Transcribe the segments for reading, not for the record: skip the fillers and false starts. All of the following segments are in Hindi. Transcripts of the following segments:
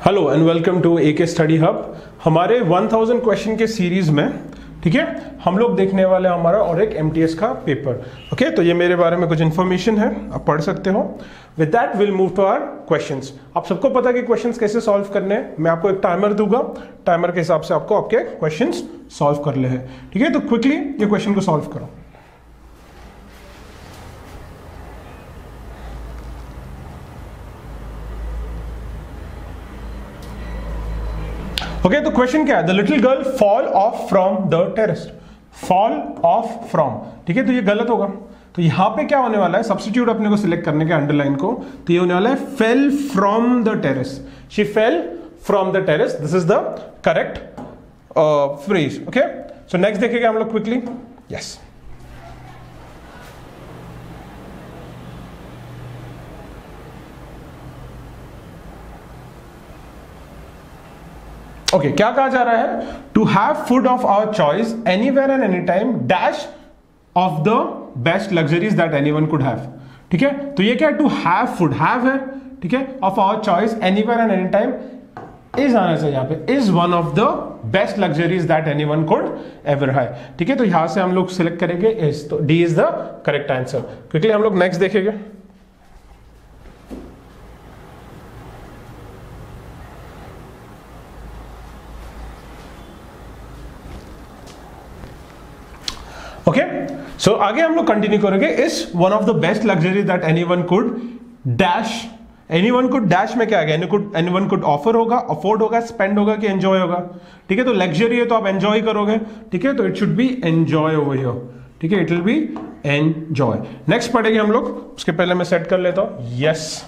Hello and welcome to AK study hub. हमारे 1000 क्वेश्चन के सीरीज में, ठीक है, हम लोग देखने वाले हैं हमारा और एक एमटीएस का पेपर। ओके, तो ये मेरे बारे में कुछ इन्फॉर्मेशन है, आप पढ़ सकते हो। With that will move to our questions. आप सबको पता है कि क्वेश्चंस कैसे सॉल्व करने हैं। मैं आपको एक टाइमर दूंगा, टाइमर के हिसाब से आपको आपके क्वेश्चंस सॉल्व करने हैं। ठीक है, तो क्विकली ये क्वेश्चन को सॉल्व करो। ओके, तो क्वेश्चन क्या है? The little girl fall of from the terrace. Fall of from, ठीक है, तो ये गलत होगा। तो यहां पे क्या होने वाला है? सब्स्टिट्यूट अपने को सिलेक्ट करने के, अंडरलाइन को। तो ये होने वाला है fell from the terrace. She fell from the terrace, this is the correct phrase. Okay, so next देखेंगे हम लोग क्विकली। यस, ओके, क्या कहा जा रहा है? To have food of our choice anywhere and any time dash of the best luxuries that anyone could have. ठीक है, तो ये क्या है? टू हैव फूड, हैव है, ठीक है, of our choice anywhere and any time, is आना चाहिए यहाँ पे, is one of the best luxuries that anyone could ever have. ठीक है, तो यहां से हम लोग सिलेक्ट करेंगे इज, तो D is the correct answer. Quickly हम लोग नेक्स्ट देखेंगे। ओके, सो आगे हम लोग कंटिन्यू करेंगे। Is one of the best luxury that anyone could dash. Anyone could dash में क्या आएगा? एनीवन कुड ऑफर होगा, अफोर्ड होगा, स्पेंड होगा कि एंजॉय होगा। ठीक है, तो लग्जरी है तो आप एंजॉय करोगे। ठीक है, तो it should be enjoy over here. ठीक है, it will be enjoy. Next पढ़ेंगे हम लोग, उसके पहले मैं सेट कर लेता हूं। यस,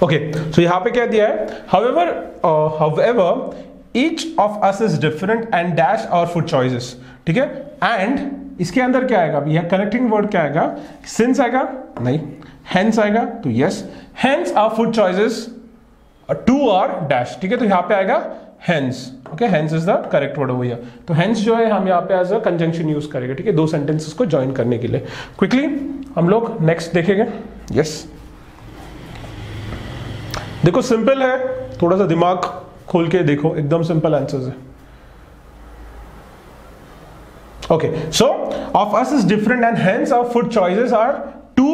ओके, सो यहां पे क्या दिया है? however each of us is different and dash our food choices। ठीक है, एंड इसके अंदर क्या आएगा? यह कनेक्टिंग वर्ड क्या आएगा? सिंस आएगा? नहीं, हेंस आएगा। तो yes, hence our food choices to are dash. ठीक है, तो यहां पे आएगा hence. Okay, hence is the correct word over here. तो हेंस जो है हम यहाँ पे एज अ कंजंक्शन यूज करेंगे। ठीक है, दो सेंटेंसेस को ज्वाइन करने के लिए। क्विकली हम लोग नेक्स्ट देखेंगे। यस, देखो सिंपल है, थोड़ा सा दिमाग खोल के देखो, एकदम सिंपल आंसर्स है। Okay, so of us is different and hence our food choices are too.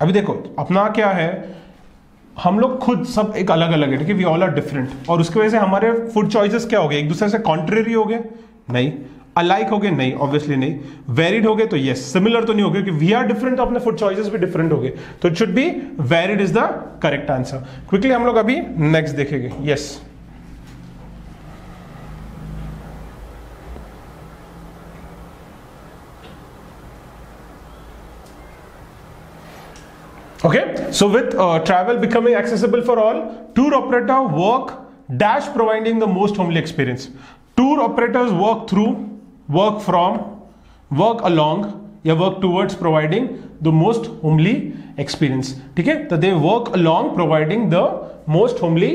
अभी देखो अपना क्या है, हम लोग खुद सब एक अलग अलग है। ठीक है, वी ऑल आर डिफरेंट, और उसकी वजह से हमारे फूड चॉइसेस क्या हो गए? एक दूसरे से कॉन्ट्रेरी हो गए? नहीं। अलाइक हो गए? नहीं, ऑब्वियसली नहीं। वेरिड हो गए? तो यस। सिमिलर तो नहीं हो गए, कि वी आर डिफरेंट तो अपने फूड चॉइसेस भी डिफरेंट हो गए। तो it should be varied is the correct answer. Quickly हम लोग अभी नेक्स्ट देखेंगे। Yes, okay, so with travel becoming accessible for all, tour operator work dash providing the most homely experience। tour operators work through, work from, work along या work towards providing the most homely experience। ठीक है, तो they work along providing the most homely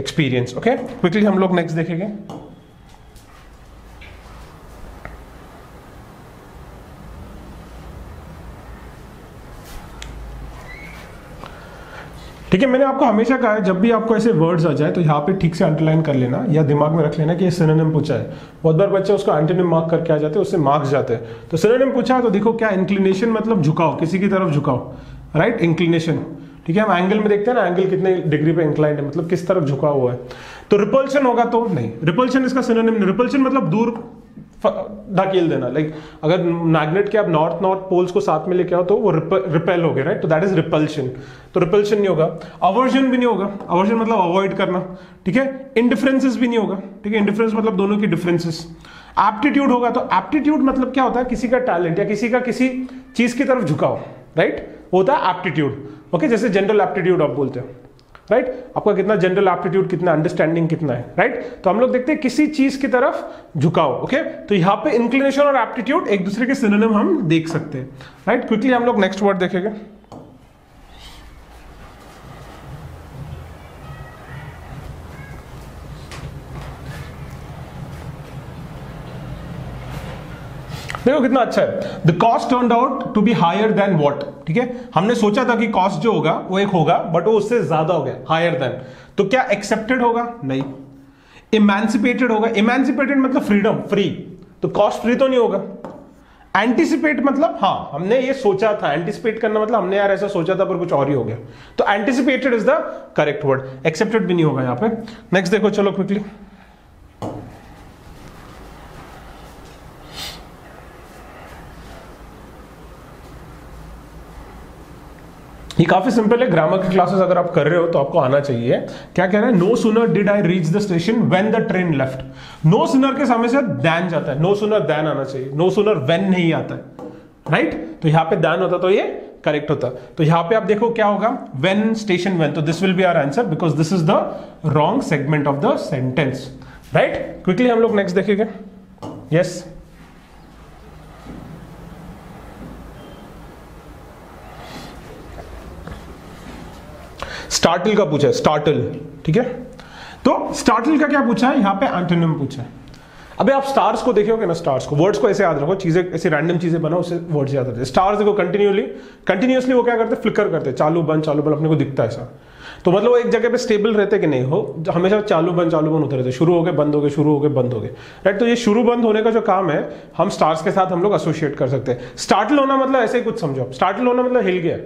experience। okay, quickly हम लोग next देखेंगे। ठीक है, मैंने आपको हमेशा कहा है जब भी आपको ऐसे वर्ड्स आ जाए तो यहाँ पे ठीक से अंडरलाइन कर लेना या दिमाग में रख लेना कि ये सिनोनिम पूछा है। बहुत बार बच्चे उसको एंटोनिम मार्क करके आ जाते हैं, उससे मार्क्स जाते हैं। तो सिनोनिम पूछा है तो देखो क्या, इंक्लिनेशन मतलब झुकाव, किसी की तरफ झुकाव, राइट, इंक्लिनेशन। ठीक है, हम एंगल में देखते हैं ना, एंगल कितने डिग्री पे इंक्लाइंड है, मतलब किस तरफ झुका हुआ है। तो रिपल्शन होगा तो नहीं, रिपल्शन इसका सिनोनिम नहीं। रिपल्शन मतलब दूर ढकेल देना। लाइक अगर मैग्नेट के आप नॉर्थ पोल्स को साथ में लेके आओ तो वो रिपेल हो गए, राइट, तो दैट इज रिपल्शन। तो रिपल्शन नहीं होगा। अवर्जन भी नहीं होगा, अवर्जन मतलब अवॉइड करना। ठीक है, इंडिफरेंसेस भी नहीं होगा। ठीक है, इंडिफरेंस मतलब दोनों की डिफरेंसेस। एप्टीट्यूड होगा, तो एप्टीट्यूड मतलब क्या होता है? किसी का टैलेंट या किसी का किसी चीज की तरफ झुकाव, राइट, होता है एप्टीट्यूड। ओके, जैसे जनरल एप्टीट्यूड आप बोलते हो, राइट, आपका कितना जनरल एप्टीट्यूड, कितना अंडरस्टैंडिंग कितना है, राइट। तो हम लोग देखते हैं किसी चीज की तरफ झुकाव। ओके, तो यहाँ पे इंक्लिनेशन और एप्टीट्यूड एक दूसरे के सिनोनिम हम देख सकते हैं, राइट। क्विकली हम लोग नेक्स्ट वर्ड देखेंगे। देखो कितना अच्छा है, the cost turned out to be higher than what, ठीक है, हमने सोचा था कि कॉस्ट जो होगा वो एक होगा बट वो उससे ज्यादा हो गया, हायर देन, तो क्या एक्सेप्टेड होगा? नहीं। इमेंसिपेटेड होगा, इमेंसिपेटेड मतलब फ्रीडम, फ्री, तो कॉस्ट फ्री तो नहीं होगा। एंटिसिपेट मतलब हाँ हमने ये सोचा था, एंटिसिपेट करना मतलब हमने यार ऐसा सोचा था पर कुछ और ही हो गया, तो anticipated is the correct word, accepted भी नहीं होगा यहां पे। नेक्स्ट देखो चलो क्विकली, ये काफी सिंपल है, ग्रामर की क्लासेस अगर आप कर रहे हो तो आपको आना चाहिए। क्या कह रहा है? No sooner did I reach the station when the train left. No sooner के सामने से दैन जाता है, नो सूनर दैन आना चाहिए, नो सूनर व्हेन नहीं आता है, राइट? तो यहां पे दैन होता तो ये करेक्ट होता। तो यहां पे आप देखो क्या होगा, व्हेन स्टेशन व्हेन, तो this will be our answer because this is the wrong segment of the sentence, right? Quickly हम लोग नेक्स्ट देखेंगे। यस स्टार्टल का पूछा है, स्टार्टल, ठीक है, तो स्टार्टल का क्या पूछा है? यहां पे एंटोनिम पूछा है। अबे आप स्टार्स को देखोगे ना, स्टार्स को, वर्ड्स को ऐसे याद रखो, चीजें ऐसे रैंडम चीजें बनाओ, उससे वर्ड्स याद रहते हैं। स्टार्स देखो कंटिन्यूअसली वो क्या करते हैं? फ्लिकर करते हैं, चालू बंद अपने को दिखता है ऐसा, तो मतलब वो एक जगह पे स्टेबल रहते कि नहीं हो, हमेशा चालू बंद होते रहते, शुरू हो गए बंद हो गए, शुरू हो गए बंद हो गए, राइट? तो ये शुरू बंद होने का जो काम है हम स्टार्स के साथ हम लोग एसोसिएट कर सकते हैं। स्टार्टल होना मतलब ऐसे ही कुछ समझो, स्टार्टल होना मतलब हिल गया,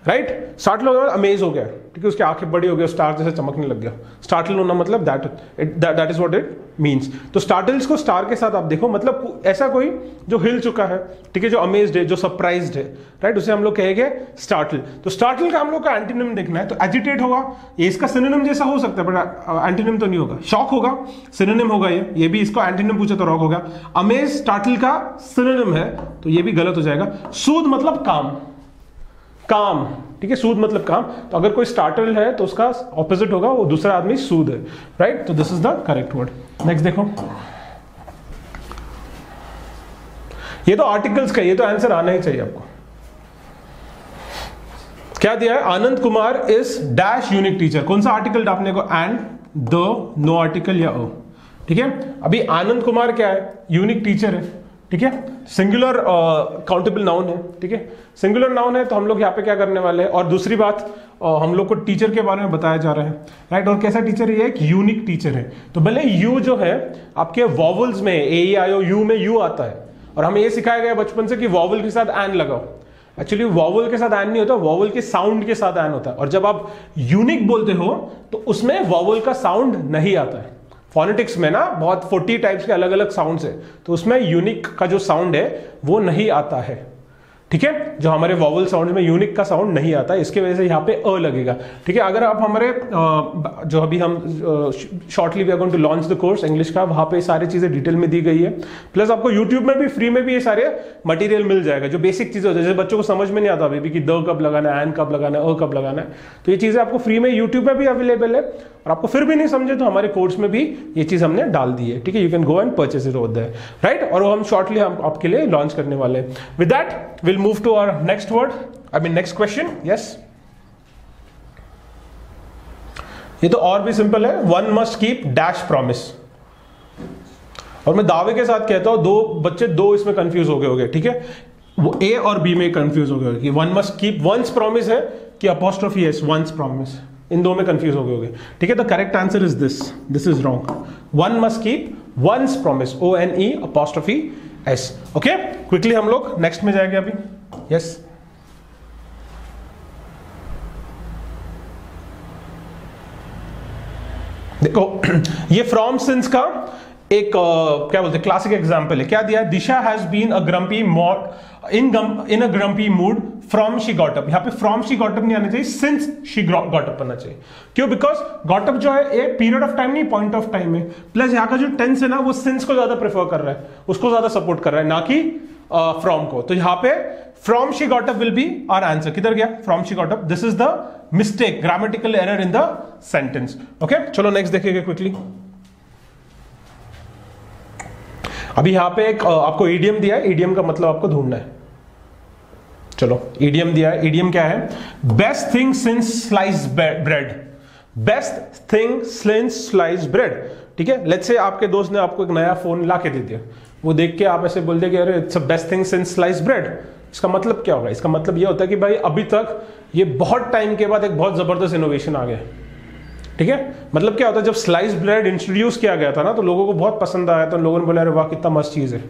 राइट? स्टार्टल होना मतलब अमेज हो गया, ठीक है, उसकी आंखें बड़ी हो गई, स्टार जैसे चमकने लग गया। स्टार्टल होना मतलब that is what it means. तो स्टार्टल्स को स्टार के साथ आप देखो, मतलब ऐसा कोई जो हिल चुका है, ठीक है, जो अमेज्ड है, जो सरप्राइज्ड है, राइट, उसे हम लोग कहेंगे स्टार्टल। तो स्टार्टल का हम लोग का एंटोनिम देखना है, तो एजिटेट होगा, ये इसका सिनोनिम जैसा हो सकता है बट एंटोनिम तो नहीं होगा। शॉक होगा, सिनोनिम होगा, ये भी इसको एंटोनिम पूछा तो रॉक होगा। अमेज स्टार्टल का सिनोनिम है तो ये भी गलत हो जाएगा। सूद मतलब काम, ठीक है, सूद मतलब काम, तो अगर कोई स्टार्टल है तो उसका ऑपोजिट होगा, वो दूसरा आदमी सूद है, राइट? तो this is the correct word. Next देखो, ये तो आर्टिकल्स का, ये तो आंसर आना ही चाहिए आपको। क्या दिया है? Anand Kumar is dash unique teacher. कौन सा आर्टिकल आपने को? एंड, द, नो आर्टिकल या ओ, ठीक है। अभी आनंद कुमार क्या है? यूनिक टीचर है, ठीक है, सिंगुलर काउंटेबल नाउन है, ठीक है, सिंगुलर नाउन है, तो हम लोग यहाँ पे क्या करने वाले हैं? और दूसरी बात, हम लोग को टीचर के बारे में बताया जा रहा है, राइट? और कैसा टीचर है? एक यूनिक टीचर है। तो भले यू जो है आपके वॉवल्स में, ए ई आई ओ यू में यू आता है, और हमें ये सिखाया गया बचपन से कि वॉवल के साथ एन लगाओ। एक्चुअली वॉवल के साथ एन नहीं होता, वॉवल के साउंड के साथ एन होता है, और जब आप यूनिक बोलते हो तो उसमें वॉवल का साउंड नहीं आता है। फोनेटिक्स में ना बहुत 40 टाइप्स के अलग अलग साउंड्स है, तो उसमें यूनिक का जो साउंड है वो नहीं आता है, ठीक है, जो हमारे वॉवल साउंड में यूनिक का साउंड नहीं आता है, इसके वजह से यहाँ पे अ लगेगा, ठीक है। अगर आप हमारे जो अभी हम shortly we are going to launch the course English का, वहाँ पे सारी चीजें डिटेल में दी गई है, प्लस आपको यूट्यूब में भी फ्री में भी ये सारे मटेरियल मिल जाएगा, जो बेसिक चीजें होती है, जैसे बच्चों को समझ में नहीं आता अभी भी कि द कब लगाना है, एन कब लगाना है, अ कब लगाना है, तो ये चीजें आपको फ्री में यूट्यूब में भी अवेलेबल है, और आपको फिर भी नहीं समझे तो हमारे कोर्स में भी ये चीज हमने डाल दी है, ठीक है, you can go and purchase it over there, right? और वो हम शॉर्टली हम आपके लिए लॉन्च करने वाले हैं। With that will move to our next word, I mean next question. Yes, ये तो और भी सिंपल है, one must keep dash promise, और मैं दावे के साथ कहता हूं दो बच्चे दो इसमें कंफ्यूज हो गए होंगे, ठीक है, वो ए और बी में कंफ्यूज हो गए होंगे कि one must keep once promise है कि अपॉस्ट्रोफी एस वंस प्रॉमिस, इन दो में कंफ्यूज हो गए होंगे, ठीक है। The correct answer is this is wrong, one must keep once promise, ONE apostrophe S, okay. Quickly हम लोग नेक्स्ट में जाएंगे अभी। यस, देखो ये फ्रॉम सिंस का एक क्या बोलते हैं क्लासिक एग्जांपल है। क्या दिया है? Disha has been a grumpy in a grumpy mood from she got up. यहाँ पे फ्रॉम शी गॉट अप नहीं आना चाहिए, सिंस शी गॉट अप आना चाहिए। क्यों? बिकॉज गॉट अप जो है ए पीरियड ऑफ टाइम नहीं, पॉइंट ऑफ टाइम है, प्लस यहाँ का जो टेंस है ना वो सिंस को ज्यादा प्रेफर कर रहा है, उसको ज्यादा सपोर्ट कर रहा है, ना कि फ्रॉम को। तो यहाँ पे from she got up will be our answer. किधर गया? From she got up, this is the mistake, grammatical error in the sentence, okay. चलो नेक्स्ट देखिएगा क्विकली। अभी यहां पे एक आपको ईडियम दिया है, ईडियम का मतलब आपको ढूंढना है। चलो ईडियम दिया है, ईडियम क्या है? Best thing since slice bread, best thing since slice bread, ठीक है, लेट्स से आपके दोस्त ने आपको एक नया फोन ला के दे दिया, वो देख के आप ऐसे बोल दे कि अरे it's the best thing since slice bread. इसका मतलब क्या होगा? इसका मतलब ये होता है कि भाई अभी तक ये बहुत टाइम के बाद एक बहुत जबरदस्त इनोवेशन आ गया। ठीक है, मतलब क्या होता है, जब स्लाइस ब्रेड इंट्रोड्यूस किया गया था ना तो लोगों को बहुत पसंद आया, तो लोगों ने बोला अरे वाह कितना मस्त चीज़ है।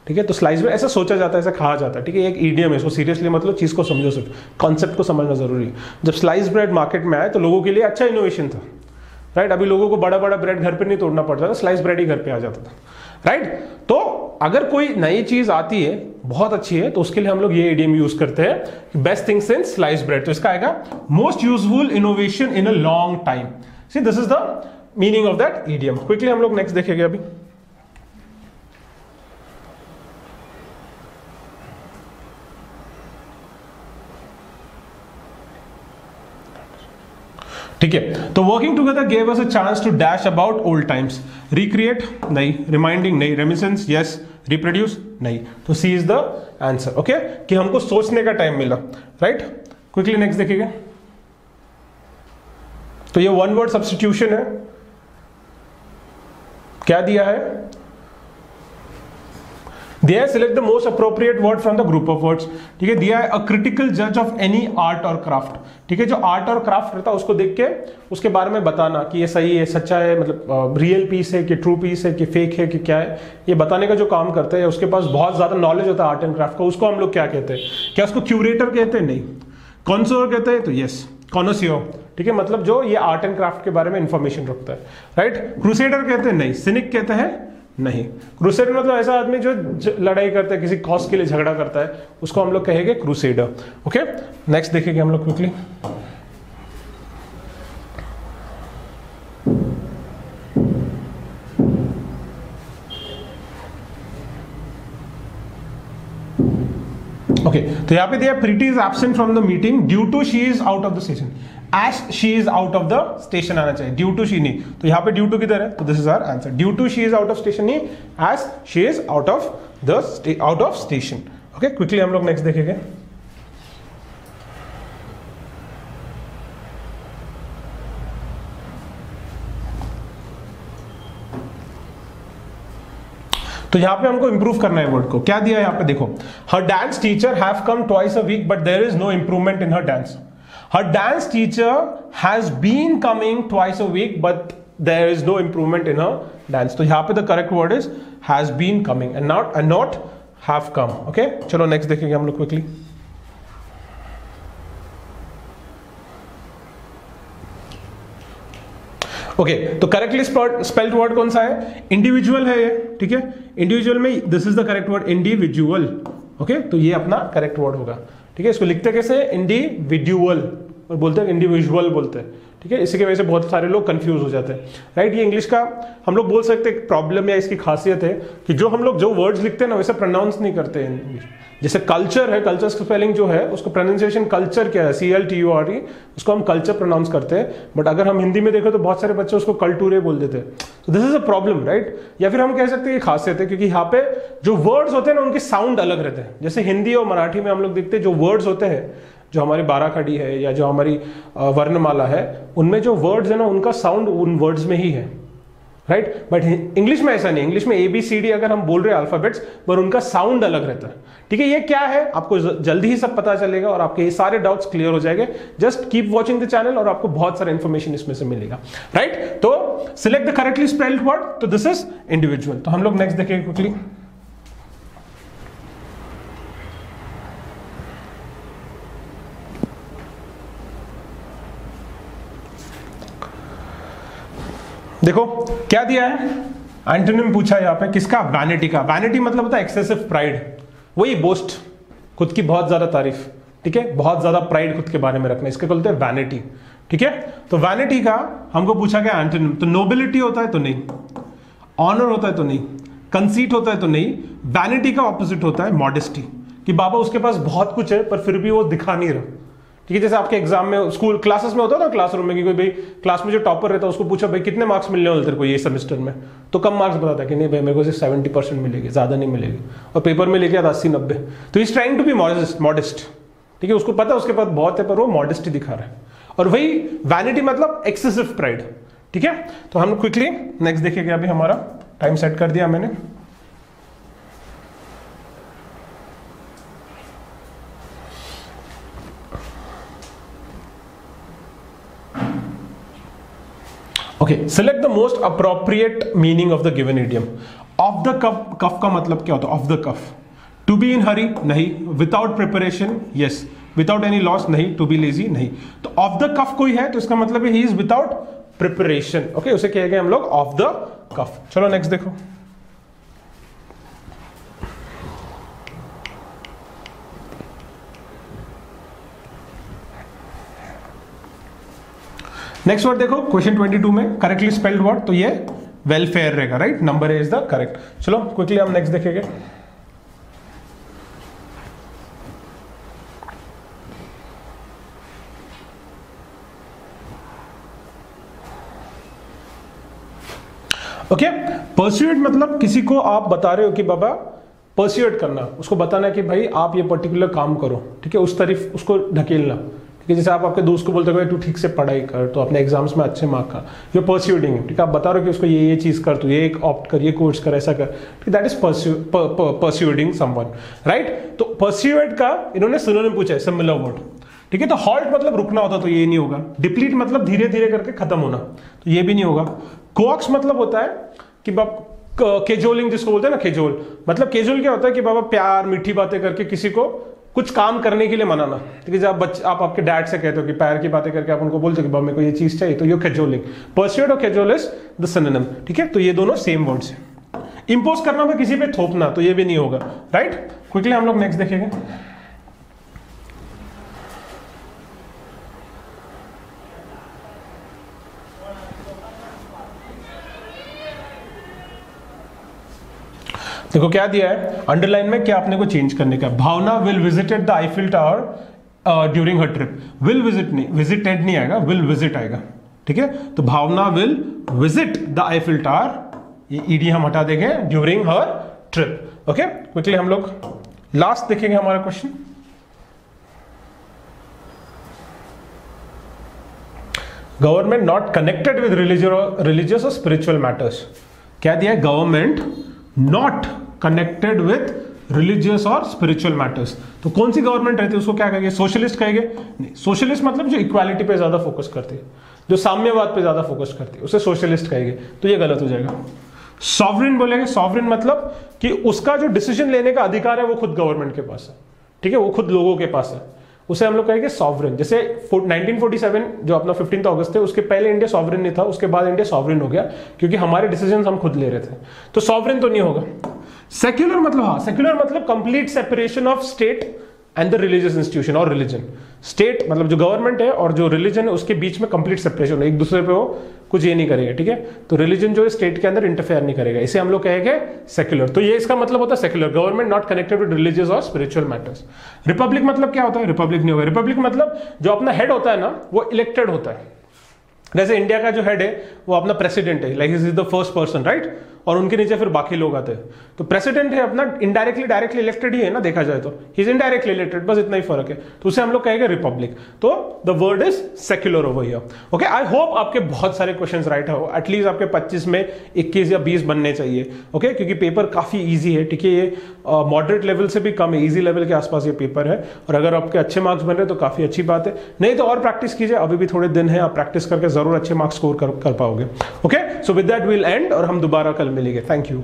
ठीक है, तो स्लाइस ब्रेड ऐसा सोचा जाता है, ऐसा कहा जाता है। ठीक है, एक ईडियम है, इसको सीरियसली मतलब चीज़ को समझो, सिर्फ कॉन्सेप्ट को समझना जरूरी है। जब स्लाइस ब्रेड मार्केट में आया तो लोगों के लिए अच्छा इनोवेशन था, राइट। अभी लोगों को बड़ा बड़ा ब्रेड घर पर नहीं तोड़ना पड़ता था, स्लाइस ब्रेड ही घर पे आ जाता था, राइट। तो अगर कोई नई चीज आती है बहुत अच्छी है तो उसके लिए हम लोग ये इडियम यूज करते हैं, best thing since slice bread. तो इसका आएगा most useful innovation in a long time. See this is the meaning of that idiom. Quickly हम लोग नेक्स्ट देखेंगे अभी। ठीक है, तो working together gave us a chance to dash about old times. Recreate नहीं, रिमाइंडिंग नहीं, रेमिसेंस यस, रिप्रोड्यूस नहीं। तो C is the answer. Okay, कि हमको सोचने का टाइम मिला, राइट। क्विकली नेक्स्ट देखिएगा। तो ये वन वर्ड सब्स्टिट्यूशन है। क्या दिया है? दिया है select the most appropriate word from the group of words. ठीक है, दिया है अ क्रिटिकल जज ऑफ एनी आर्ट और क्राफ्ट। ठीक है, जो आर्ट और क्राफ्ट रहता है उसको देख के उसके बारे में बताना कि ये सही है, सच्चा है, मतलब रियल पीस है कि ट्रू पीस है कि फेक है कि क्या है, ये बताने का जो काम करता है, उसके पास बहुत ज्यादा नॉलेज होता है आर्ट एंड क्राफ्ट का, उसको हम लोग क्या कहते हैं? क्या उसको क्यूरेटर कहते हैं? नहीं। कॉन्सोर कहते हैं? तो यस, कॉनोसियर। ठीक है, मतलब जो ये आर्ट एंड क्राफ्ट के बारे में इंफॉर्मेशन रखता है, राइट। क्रूसेडर कहते हैं? नहीं। सिनिक कहते हैं? नहीं। क्रूसेडर मतलब ऐसा आदमी जो लड़ाई करता है, किसी कॉज के लिए झगड़ा करता है, उसको हम लोग कहेंगे क्रूसेडर। ओके, नेक्स्ट देखेंगे हम लोग क्विकली। ओके, तो यहां पे दिया Preeti is absent from the meeting due to she is out of the station. As she is out of the station आना चाहिए, ड्यू टू शी नहीं। तो यहां पे ड्यू टू किधर है? तो this is our answer. Due to she is out of station नहीं, as she is out of station. Okay, quickly हम लोग नेक्स्ट देखेंगे। तो यहां पे हमको इंप्रूव करना है वर्ड को। क्या दिया है यहां पे? देखो, her dance teacher have come twice a week but there is no improvement in her dance. Her dance teacher has been coming twice a week but there is no improvement in her dance. तो यहां पे the correct word is has been coming and not have come. Okay, चलो नेक्स्ट देखेंगे हम लोग क्विकली। ओके, तो करेक्टली स्पेल्ड वर्ड कौन सा है? इंडिविजुअल है ये। ठीक है, इंडिविजुअल में this is the correct word, individual. Okay, तो ये अपना करेक्ट वर्ड होगा। ठीक है, इसको लिखते कैसे? इंडिविजुअल, और बोलते हैं इंडिविजुअल बोलते हैं। ठीक है, इसी की वजह से बहुत सारे लोग कंफ्यूज हो जाते हैं, राइट। ये इंग्लिश का हम लोग बोल सकते हैं प्रॉब्लम या इसकी खासियत है कि जो हम लोग जो वर्ड्स लिखते हैं ना वैसे प्रोनाउंस नहीं करते हैं इंग्लिश। जैसे कल्चर है, कल्चर स्पेलिंग जो है उसको प्रोनाउंसिएशन कल्चर क्या है? CLTURE, उसको हम कल्चर प्रोनाउंस करते हैं। बट अगर हम हिंदी में देखें तो बहुत सारे बच्चे उसको कल्टूरे बोल देते हैं। तो this is a problem, right. या फिर हम कह सकते हैं ये खासियत है, क्योंकि यहाँ पे जो वर्ड्स होते हैं ना उनके साउंड अलग रहते हैं। जैसे हिंदी और मराठी में हम लोग देखते हैं जो वर्ड्स होते हैं, जो हमारी 12 खड़ी है या जो हमारी वर्णमाला है, उनमें जो वर्ड्स है ना उनका साउंड उन वर्ड्स में ही है, राइट। बट इंग्लिश में ऐसा नहीं। इंग्लिश में ABCD अगर हम बोल रहे हैं अल्फाबेट्स, पर उनका साउंड अलग रहता है। ठीक है, ये क्या है आपको जल्दी ही सब पता चलेगा और आपके ये सारे डाउट्स क्लियर हो जाएंगे। Just keep watching the channel और आपको बहुत सारा इंफॉर्मेशन इसमें से मिलेगा, राइट। तो select the correctly spelled word, तो दिस इज इंडिविजुअल। तो हम लोग नेक्स्ट देखेंगे क्विकली। देखो क्या दिया है, एंटोनिम पूछा है यहाँ पे किसका? वैनिटी का। वैनिटी मतलब होता है एक्सेसिव प्राइड, वही बोस्ट, खुद की बहुत ज्यादा तारीफ। ठीक है, बहुत ज्यादा प्राइड खुद के बारे में रखना, इसके बोलते हैं वैनिटी। ठीक है, तो वैनिटी का हमको पूछा गया एंटोनिम। तो नोबिलिटी होता है तो नहीं, ऑनर होता है तो नहीं, कंसीट होता है तो नहीं, वैनिटी का ऑपोजिट होता है मॉडेस्टी, कि बाबा उसके पास बहुत कुछ है पर फिर भी वो दिखा नहीं रहा। ठीक है, जैसे आपके एग्जाम में, स्कूल क्लासेस में होता है ना, क्लासरूम में कि कोई भाई क्लास में जो टॉपर रहता है उसको पूछा भाई कितने मार्क्स मिलने वाले तेरे को ये सेमेस्टर में, तो कम मार्क्स बताता है कि नहीं भाई मेरे को सिर्फ 70% मिलेगी, ज्यादा नहीं मिलेगी, और पेपर में लेके आता 80-90। तो is trying to be modest. ठीक है, उसको पता है उसके पास बहुत है पर वो मॉडेस्टी दिखा रहा है। और वही वैनिटी मतलब एक्सेसिव प्राइड। ठीक है, तो हम क्विकली नेक्स्ट देखेंगे। अभी हमारा टाइम सेट कर दिया मैंने। Okay, select the most appropriate meaning of the given idiom. Off the cuff, cuff का मतलब क्या होता है? Off the cuff, to be in hurry नहीं, without preparation yes, without any loss नहीं, टू बी लेजी नहीं। तो ऑफ द कफ कोई है तो इसका मतलब है he is without preparation. Okay, उसे कहेंगे हम लोग ऑफ द कफ। चलो नेक्स्ट देखो। नेक्स्ट वर्ड देखो क्वेश्चन 22 में करेक्टली स्पेल्ड वर्ड, तो ये वेलफेयर रहेगा, right? Number A is the correct. चलो क्विकली हम नेक्स्ट देखेंगे। ओके, परस्यूट मतलब किसी को आप बता रहे हो कि बाबा परस्यूट करना, उसको बताना कि भाई आप ये पर्टिकुलर काम करो, ठीक है, उस तरफ उसको ढकेलना। ठीक है, जैसे आप आपके दोस्त को बोलते हो भाई तू ठीक से पढ़ाई कर, तो अपने एग्जाम्स में अच्छे मार्क का, ये परस्यूडिंग है। ठीक है, आप बता रहे हो कि उसको ये चीज कर, तू ये ऑप्ट कर, ये कोर्स कर, ऐसा कर, ठीक, दैट इज परस्यूडिंग समवन, राइट? तो परस्यूट का इन्होंने सिनोनिम पूछा है, सिमिलर वर्ड। ठीक है, तो हॉल्ट मतलब रुकना होता, तो ये नहीं होगा। डिप्लीट मतलब धीरे धीरे करके खत्म होना, तो ये भी नहीं होगा। कोक्स मतलब होता है कि केजोलिंग जिसको बोलते हैं ना, केजोल मतलब केजोल क्या होता है कि बाबा प्यार मीठी बातें करके किसी को कुछ काम करने के लिए मनाना। ठीक है, जब आप आपके डैड से कहते हो कि प्यार की बातें करके आप उनको बोलते हो कि बाबा मेरे को ये चीज चाहिए, तो ये केजोलिंग। परस्यूट और केजोल इज द सिनोनिम। ठीक है, तो ये दोनों सेम वर्ड्स हैं। इंपोज करना में किसी पे थोपना, तो ये भी नहीं होगा, राइट? क्विकली हम लोग नेक्स्ट देखेंगे। देखो क्या दिया है अंडरलाइन में, क्या आपने को चेंज करने का। Bhavna will visited the Eiffel tower during her trip. Will visit नहीं, विजिटेड नहीं आएगा, विल विजिट आएगा। ठीक है, तो Bhavna will visit the Eiffel tower, ये ईडी हम हटा देंगे, during her trip. Okay, quickly हम लोग लास्ट देखेंगे हमारा question. Government not connected with religious और स्पिरिचुअल मैटर्स। क्या दिया है? Government not connected with religious और स्पिरिचुअल मैटर्स। तो कौन सी गवर्नमेंट रहती है उसको क्या कहेंगे? सोशलिस्ट कहेंगे? नहीं, सोशलिस्ट मतलब जो इक्वालिटी पे ज्यादा फोकस करती है, जो साम्यवाद पे ज्यादा फोकस करती है, उसे सोशलिस्ट कहेंगे, तो ये गलत हो जाएगा। सॉवरेन बोलेंगे, सॉवरेन मतलब कि उसका जो डिसीजन लेने का अधिकार है वो खुद गवर्नमेंट के पास है। ठीक है, वो खुद लोगों के पास है, उसे हम लोग कहेंगे सॉवरेन। जैसे 1947 जो अपना 15 अगस्त थे, उसके पहले इंडिया सॉवरेन नहीं था, उसके बाद इंडिया सॉवरेन हो गया क्योंकि हमारे डिसीजंस हम खुद ले रहे थे, तो सॉवरेन तो नहीं होगा। सेक्युलर मतलब, हाँ, सेक्युलर मतलब complete separation of state and the religious institution और रिलीजन। स्टेट मतलब जो गवर्नमेंट है और जो रिलीजन है उसके बीच में कंप्लीट सेपरेशन है, एक दूसरे पे वो कुछ ये नहीं करेगा। ठीक है, तो रिलीजन जो है स्टेट के अंदर इंटरफेयर नहीं करेगा, इसे हम लोग कहेंगे सेक्युलर। तो ये इसका मतलब होता है secular, government not connected with religious और स्पिरिचुअल मैटर्स। रिपब्लिक मतलब क्या होता है? रिपब्लिक नहीं होगा। रिपब्लिक मतलब जो अपना हेड होता है ना, वो इलेक्टेड होता है। जैसे इंडिया का जो हेड है वो अपना प्रेसिडेंट है, like is the first person, right? और उनके नीचे फिर बाकी लोग आते हैं। तो प्रेसिडेंट है अपना इनडायरेक्टली, डायरेक्टली इलेक्टेड ही है ना, देखा जाए तो ही इज इनडायरेक्टली इलेक्टेड, बस इतना ही फर्क है। तो उसे हम लोग कहेंगे रिपब्लिक। तो the word is secular over here. Okay, I hope आपके बहुत सारे क्वेश्चंस राइट हो, एटलीस्ट आपके 25 में 21 या 20 बनने चाहिए। ओके, क्योंकि पेपर काफी ईजी है। ठीक है, ये मॉडरेट लेवल से भी कम है, ईजी लेवल के आसपास ये पेपर है, और अगर आपके अच्छे मार्क्स बन रहे तो काफी अच्छी बात है, नहीं तो और प्रैक्टिस कीजिए, अभी भी थोड़े दिन है, आप प्रैक्टिस करके जरूर अच्छे मार्क्स स्कोर कर पाओगे। Okay, so with that we'll end, और हम दोबारा कल मिलेंगे। Thank you.